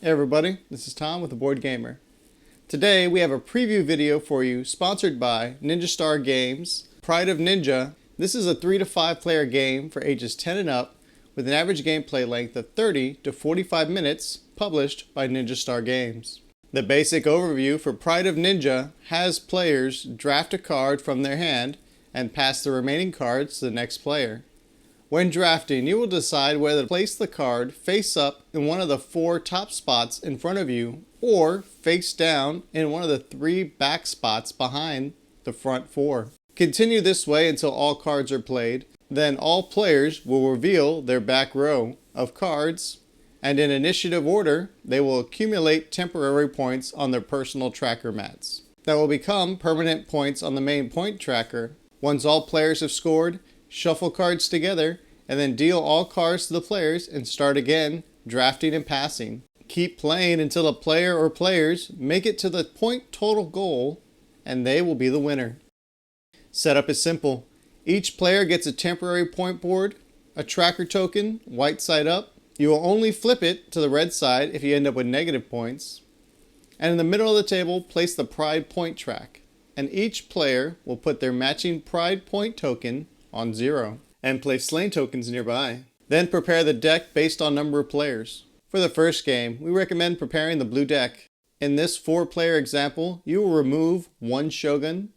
Hey everybody, this is Tom with The Board Gamer. Today we have a preview video for you sponsored by Ninja Star Games, Pride of Ninja. This is a 3 to 5 player game for ages 10 and up with an average gameplay length of 30 to 45 minutes, published by Ninja Star Games. The basic overview for Pride of Ninja has players draft a card from their hand and pass the remaining cards to the next player. When drafting, you will decide whether to place the card face up in one of the 4 top spots in front of you or face down in one of the 3 back spots behind the front 4. Continue this way until all cards are played. Then all players will reveal their back row of cards, and in initiative order, they will accumulate temporary points on their personal tracker mats. That will become permanent points on the main point tracker. Once all players have scored, shuffle cards together, and then deal all cards to the players and start again, drafting and passing. Keep playing until a player or players make it to the point total goal, and they will be the winner. Setup is simple. Each player gets a temporary point board, a tracker token, white side up. You will only flip it to the red side if you end up with negative points. And in the middle of the table, place the Pride point track, and each player will put their matching Pride point token on 0 and place slain tokens nearby. Then prepare the deck based on number of players. For the first game, we recommend preparing the blue deck. In this 4-player example, you will remove 1 Shogun,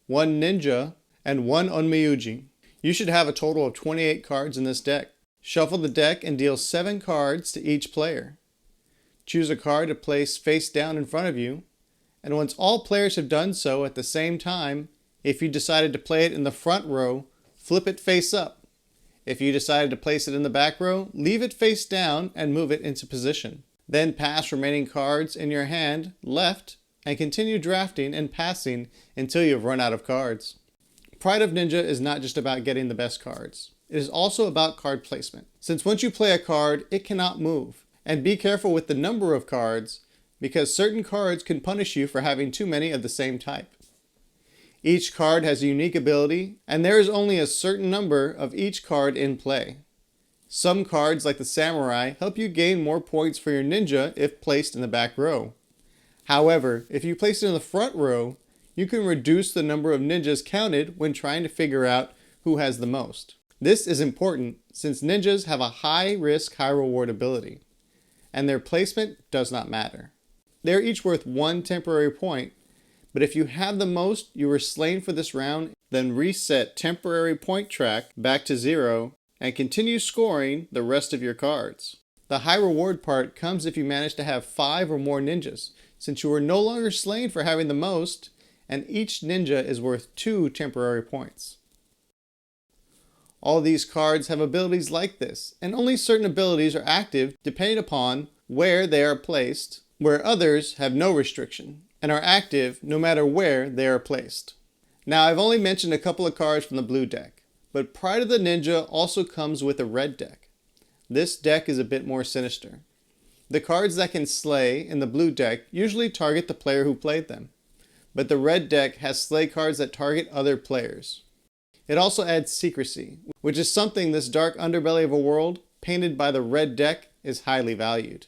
1 Ninja, and 1 Onmyuji. You should have a total of 28 cards in this deck. Shuffle the deck and deal 7 cards to each player. Choose a card to place face down in front of you, and once all players have done so at the same time, if you decided to play it in the front row, flip it face up. If you decided to place it in the back row, leave it face down and move it into position. Then pass remaining cards in your hand left and continue drafting and passing until you've run out of cards. Pride of Ninja is not just about getting the best cards. It is also about card placement. Since once you play a card, it cannot move. And be careful with the number of cards, because certain cards can punish you for having too many of the same type. Each card has a unique ability, and there is only a certain number of each card in play. Some cards, like the Samurai, help you gain more points for your ninja if placed in the back row. However, if you place it in the front row, you can reduce the number of ninjas counted when trying to figure out who has the most. This is important since ninjas have a high risk, high reward ability, and their placement does not matter. They are each worth 1 temporary point, but if you have the most, you are slain for this round, then reset temporary point track back to 0 and continue scoring the rest of your cards. The high reward part comes if you manage to have 5 or more ninjas, since you are no longer slain for having the most, and each ninja is worth 2 temporary points. All these cards have abilities like this, and only certain abilities are active depending upon where they are placed, where others have no restriction and are active no matter where they are placed. Now, I've only mentioned a couple of cards from the blue deck, but Pride of the Ninja also comes with a red deck. This deck is a bit more sinister. The cards that can slay in the blue deck usually target the player who played them, but the red deck has slay cards that target other players. It also adds secrecy, which is something this dark underbelly of a world painted by the red deck is highly valued.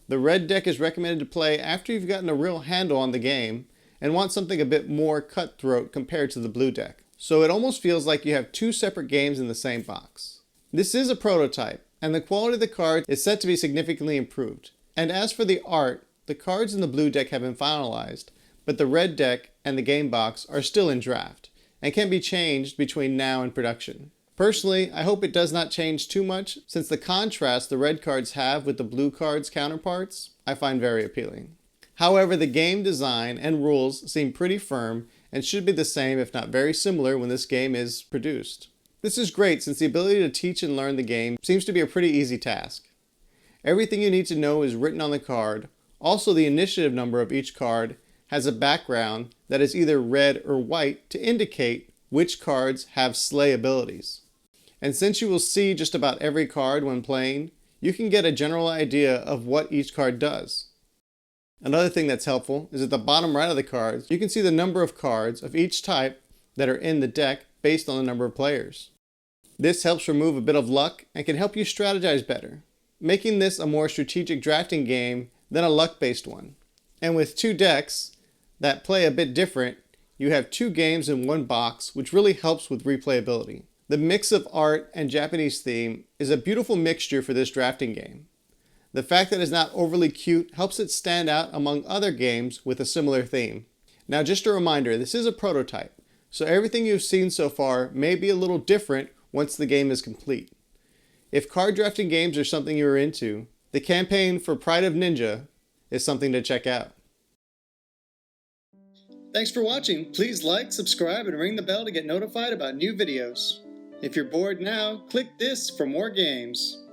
The red deck is recommended to play after you've gotten a real handle on the game and want something a bit more cutthroat compared to the blue deck. So it almost feels like you have 2 separate games in the same box. This is a prototype, and the quality of the cards is set to be significantly improved. And as for the art, the cards in the blue deck have been finalized, but the red deck and the game box are still in draft and can be changed between now and production. Personally, I hope it does not change too much, since the contrast the red cards have with the blue cards' counterparts, I find very appealing. However, the game design and rules seem pretty firm and should be the same, if not very similar, when this game is produced. This is great since the ability to teach and learn the game seems to be a pretty easy task. Everything you need to know is written on the card. Also, the initiative number of each card has a background that is either red or white to indicate which cards have slay abilities. And since you will see just about every card when playing, you can get a general idea of what each card does. Another thing that's helpful is at the bottom right of the cards, you can see the number of cards of each type that are in the deck based on the number of players. This helps remove a bit of luck and can help you strategize better, making this a more strategic drafting game than a luck-based one. And with 2 decks that play a bit different, you have 2 games in one box, which really helps with replayability. The mix of art and Japanese theme is a beautiful mixture for this drafting game. The fact that it's not overly cute helps it stand out among other games with a similar theme. Now just a reminder, this is a prototype, so everything you've seen so far may be a little different once the game is complete. If card drafting games are something you're into, the campaign for Pride of Ninja is something to check out. Thanks for watching. Please like, subscribe, and ring the bell to get notified about new videos. If you're bored now, click this for more games.